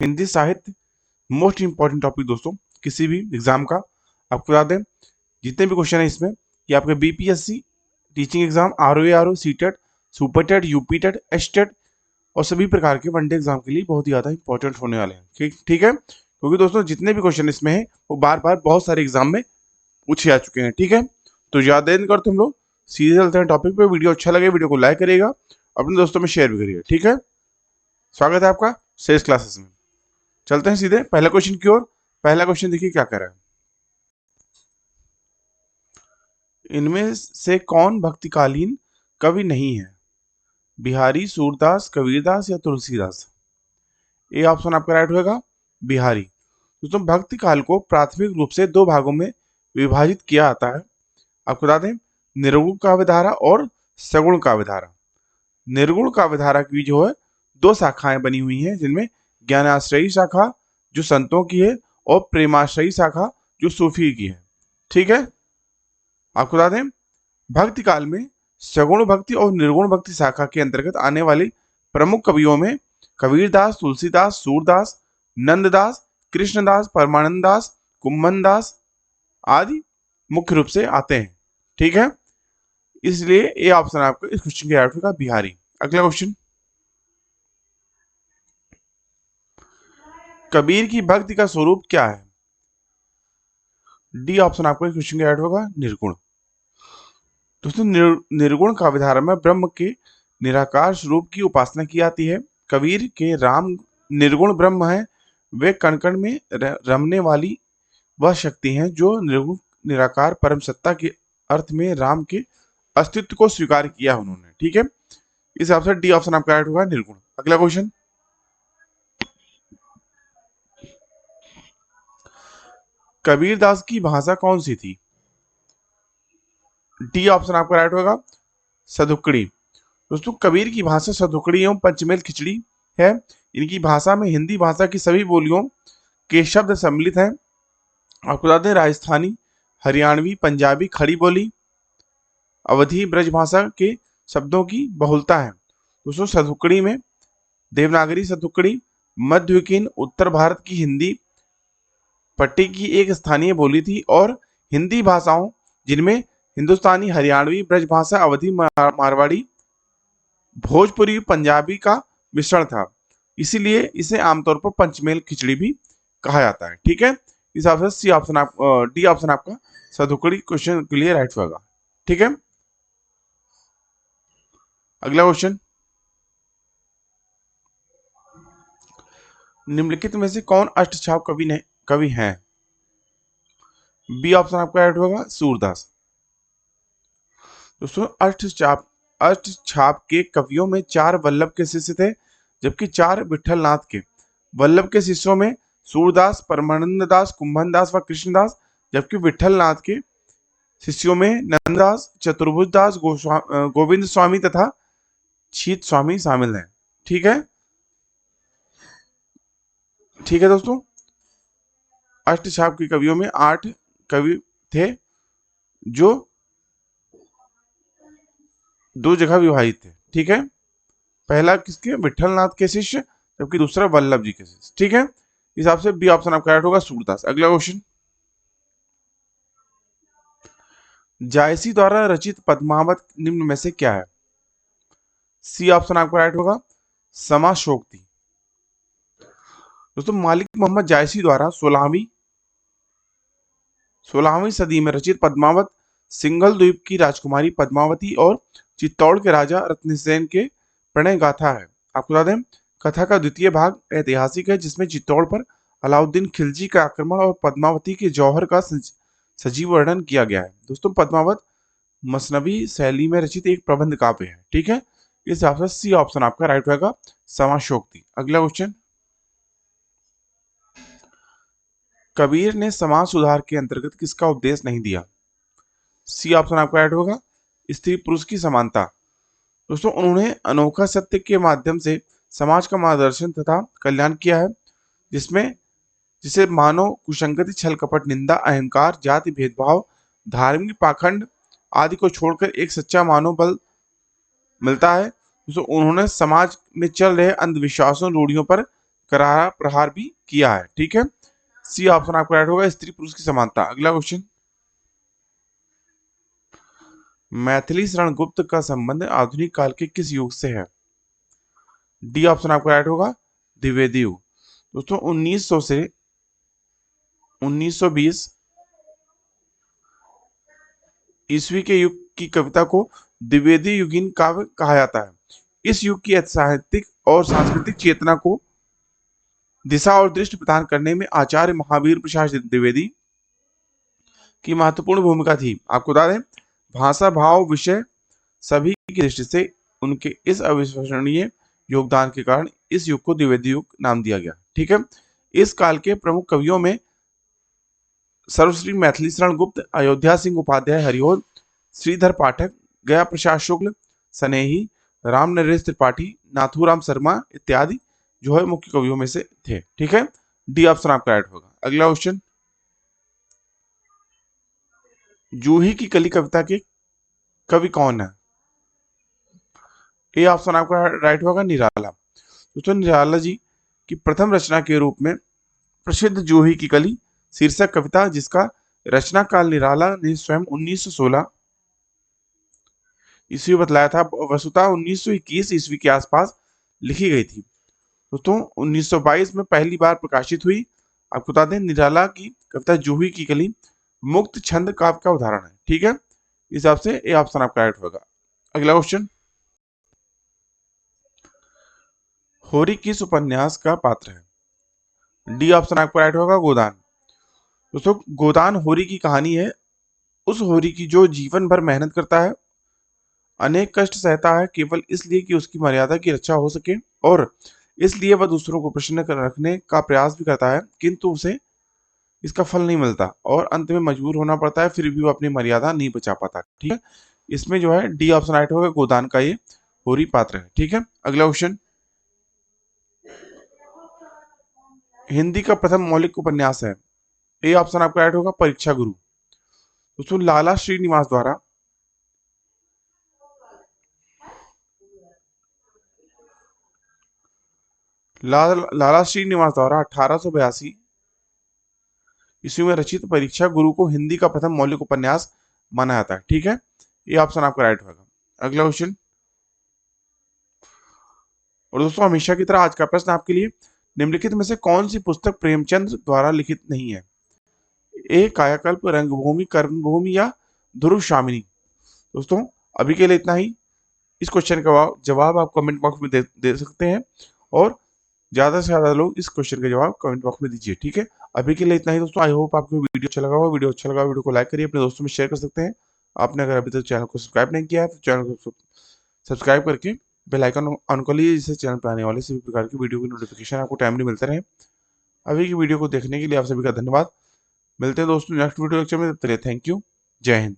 हिंदी साहित्य most important topic दोस्तों किसी भी एग्जाम का। आपको बता दें जितने भी क्वेश्चन है इसमें ये आपके BPSC teaching exam, RO, CTET, Super TET, UPTET, STET और सभी प्रकार के वनडे एग्जाम के लिए बहुत ही ज्यादा इंपॉर्टेंट होने वाले हैं। ठीक है, क्योंकि दोस्तों जितने भी क्वेश्चन इसमें है वो बार बार बहुत सारे एग्जाम में पूछे जा चुके हैं। ठीक है, तो ज्यादा देर करते हम लोग सीधे चलते हैं टॉपिक पे। वीडियो अच्छा लगे वीडियो को लाइक करिएगा, अपने दोस्तों में शेयर भी करिएगा। ठीक है, स्वागत है आपका सेल्स क्लासेस में। चलते हैं सीधे पहला क्वेश्चन की ओर। पहला क्वेश्चन देखिए क्या कर रहा है। इनमें से कौन भक्तिकालीन कवि नहीं है? बिहारी, सूरदास, कबीरदास या तुलसीदास? ये ऑप्शन आपका राइट होगा बिहारी। दोस्तों भक्ति काल को प्राथमिक रूप से दो भागों में विभाजित किया जाता है। आपको बता दें निर्गुण काव्यधारा और सगुण काव्यधारा। निर्गुण काव्यधारा की जो है दो शाखाएं बनी हुई हैं, जिनमें ज्ञानाश्रयी शाखा जो संतों की है और प्रेमाश्रयी शाखा जो सूफी की है। ठीक है, आपको बता दें भक्ति काल में सगुण भक्ति और निर्गुण भक्ति शाखा के अंतर्गत आने वाली प्रमुख कवियों में कबीरदास, तुलसीदास, सूरदास, नंददास, कृष्णदास, परमानंद दास, कुम्भन दास आदि मुख्य रूप से आते हैं। ठीक है, इसलिए ये ऑप्शन आपको इस क्वेश्चन के राइट होगा बिहारी। अगला क्वेश्चन, कबीर की भक्ति का स्वरूप क्या है? डी ऑप्शन आपको इस क्वेश्चन के राइट होगा निर्गुण। दोस्तों निर्गुण काव्यधारा में ब्रह्म के निराकार स्वरूप की उपासना की जाती है। कबीर के राम निर्गुण ब्रह्म है, वे कण कण में रमने वाली वह शक्ति हैं जो निर्गुण निराकार परम सत्ता के अर्थ में राम के अस्तित्व को स्वीकार किया उन्होंने। ठीक है, इस हिसाब से डी ऑप्शन आपका राइट होगा निर्गुण। अगला क्वेश्चन, कबीरदास की भाषा कौन सी थी? डी ऑप्शन आपका राइट होगा सदुकड़ी। दोस्तों कबीर की भाषा सदुकड़ी एवं पंचमेल खिचड़ी है। इनकी भाषा में हिंदी भाषा की सभी बोलियों के शब्द सम्मिलित हैं। आपको बता दें राजस्थानी, हरियाणवी, पंजाबी, खड़ी बोली, अवधी, ब्रज भाषा के शब्दों की बहुलता है। दोस्तों सदुकड़ी में देवनागरी सदुकड़ी, मध्ययुगीन उत्तर भारत की हिंदी पट्टी की एक स्थानीय बोली थी और हिंदी भाषाओं जिनमें हिंदुस्तानी, हरियाणवी, ब्रज भाषा, अवधी, मारवाड़ी, भोजपुरी, पंजाबी का मिश्रण था। इसीलिए इसे आमतौर पर पंचमेल खिचड़ी भी कहा जाता है। ठीक है, इस हिसाब से सी ऑप्शन डी ऑप्शन आपका सदुकड़ी क्वेश्चन के लिए राइट होगा। ठीक है, अगला क्वेश्चन, निम्नलिखित में से कौन अष्टछाप कवि हैं? बी ऑप्शन आपका राइट होगा सूरदास। दोस्तों अष्टछाप के कवियों में 4 वल्लभ के शिष्य थे, जबकि 4 विठल नाथ के। वल्लभ के शिष्यों में सूरदास, परमानंद दास, कुंभन दास व कृष्णदास, जबकि विठल नाथ के शिष्यों में नंददास, चतुर्भुज दास, गोविंद स्वामी तथा शीत स्वामी शामिल हैं। ठीक है, ठीक है दोस्तों, अष्टछाप के कवियों में 8 कवि थे जो 2 जगह विभाजित थे। ठीक है, पहला किसके? विठल नाथ के शिष्य, जबकि दूसरा वल्लभ जी के शिष्य। ठीक है, इस हिसाब से बी ऑप्शन आपका राइट होगा सूरदास। अगला क्वेश्चन, जायसी द्वारा रचित पद्मावत निम्न में से क्या है? सी ऑप्शन आपका राइट होगा समाशोक्ति। दोस्तों मालिक मोहम्मद जायसी द्वारा 16वीं सदी में रचित पद्मावत सिंघल द्वीप की राजकुमारी पद्मावती और चित्तौड़ के राजा रत्नसेन के प्रणय गाथा है। आपको बता दें कथा का द्वितीय भाग ऐतिहासिक है, जिसमें चित्तौड़ पर अलाउद्दीन खिलजी का आक्रमण और पद्मावती के जौहर का सजीव वर्णन किया गया है। दोस्तों पद्मावत मसनवी शैली में रचित एक प्रबंध काव्य है। ठीक है, इस हिसाब से सी ऑप्शन आपका राइट होगा समाशोक्ति। अगला क्वेश्चन, कबीर ने समाज सुधार के अंतर्गत किसका उपदेश नहीं दिया? सी ऑप्शन आपका राइट होगा स्त्री पुरुष की समानता। दोस्तों उन्होंने अनोखा सत्य के माध्यम से समाज का मार्गदर्शन तथा कल्याण किया है, जिसे मानव कुसंगति, छल कपट, निंदा, अहंकार, जाति भेदभाव, धार्मिक पाखंड आदि को छोड़कर एक सच्चा मानव बल मिलता है। दोस्तों उन्होंने समाज में चल रहे अंधविश्वासों, रूढ़ियों पर करारा प्रहार भी किया है। ठीक है, सी ऑप्शन आपका राइट होगा, स्त्री पुरुष की समानता। अगला क्वेश्चन, मैथिली शरण गुप्त का संबंध आधुनिक काल के किस युग से है? डी ऑप्शन आपका राइट होगा, द्विवेदी युग। दोस्तों 1900 से 1920 ईस्वी के युग की कविता को द्विवेदी युगीन काव्य कहा जाता है। इस युग की साहित्यिक और सांस्कृतिक चेतना को दिशा और दृष्टि प्रदान करने में आचार्य महावीर प्रसाद द्विवेदी की महत्वपूर्ण भूमिका थी। आपको बता दें, भाषा, भाव, विषय सभी की दृष्टि से उनके इस अविस्मरणीय योगदान के कारण इस युग को द्विवेदी युग नाम दिया गया। ठीक है, इस काल के प्रमुख कवियों में सर्वश्री मैथिली शरण गुप्त, अयोध्या सिंह उपाध्याय हरिओद, श्रीधर पाठक, गया प्रसाद शुक्ल, सनेही, राम नरेश त्रिपाठी, नाथूराम शर्मा इत्यादि जो है मुख्य कवियों में से थे। ठीक है, डी ऑप्शन आपका राइट होगा। अगला क्वेश्चन, जूही की कली कविता के कवि कौन है? ए ऑप्शन आपका राइट होगा, निराला। दोस्तों निराला जी की प्रथम रचना के रूप में प्रसिद्ध जूही की कली शीर्षक कविता, जिसका रचना काल निराला ने स्वयं 1916 ईस्वी बतलाया था, वस्तुतः 1921 ईस्वी के आसपास लिखी गई थी। दोस्तों 1922 में पहली बार प्रकाशित हुई। आपको बता दें, निराला की कविता जूही की कली मुक्त छंद काव्य का उदाहरण है। ठीक है, इस हिसाब से ए ऑप्शन आपका राइट होगा। अगला क्वेश्चन, होरी किस उपन्यास का पात्र है? डी ऑप्शन आपका राइट होगा, गोदान। दोस्तों गोदान होरी की कहानी है, उस होरी की जो जीवन भर मेहनत करता है, अनेक कष्ट सहता है, केवल इसलिए कि उसकी मर्यादा की रक्षा हो सके, और इसलिए वह दूसरों को प्रसन्न रखने का प्रयास भी करता है, किंतु उसे इसका फल नहीं मिलता और अंत में मजबूर होना पड़ता है, फिर भी वो अपनी मर्यादा नहीं बचा पाता। ठीक है, इसमें जो है डी ऑप्शन राइट होगा, गोदान का ये होरी पात्र है। ठीक है, अगला क्वेश्चन, हिंदी का प्रथम मौलिक उपन्यास है? ए ऑप्शन आपका राइट होगा, परीक्षा गुरु। दोस्तों लाला श्रीनिवास द्वारा लाला श्रीनिवास द्वारा 1882 ईस्वी में रचित परीक्षा गुरु को हिंदी का प्रथम मौलिक उपन्यास माना जाता है। ठीक है, ये ऑप्शन आपका राइट होगा। अगला क्वेश्चन, और दोस्तों हमेशा की तरह आज का प्रश्न आपके लिए, निम्नलिखित में से कौन सी पुस्तक प्रेमचंद द्वारा लिखित नहीं है? ए कायाकल्प, रंगभूमि, कर्मभूमि या ध्रुव शामिनी। दोस्तों अभी के लिए इतना ही। इस क्वेश्चन का जवाब आप कमेंट बॉक्स में दे सकते हैं, और ज्यादा से ज्यादा लोग इस क्वेश्चन का जवाब कमेंट बॉक्स में दीजिए। ठीक है, अभी के लिए इतना ही दोस्तों। आई होप आपको वीडियो अच्छा लगा होगा। वीडियो अच्छा लगा, वीडियो को लाइक करिए, अपने दोस्तों में शेयर कर सकते हैं। आपने अगर अभी तक चैनल को सब्सक्राइब नहीं किया है तो चैनल को सब्सक्राइब करके बेल आइकन ऑन कर लीजिए, जिससे चैनल पर आने वाले सभी प्रकार की वीडियो की नोटिफिकेशन आपको टाइमली मिलते रहे। अभी की वीडियो को देखने के लिए आप सभी का धन्यवाद। मिलते हैं दोस्तों नेक्स्ट वीडियो लेक्चर में, तब तक थैंक यू, जय हिंद।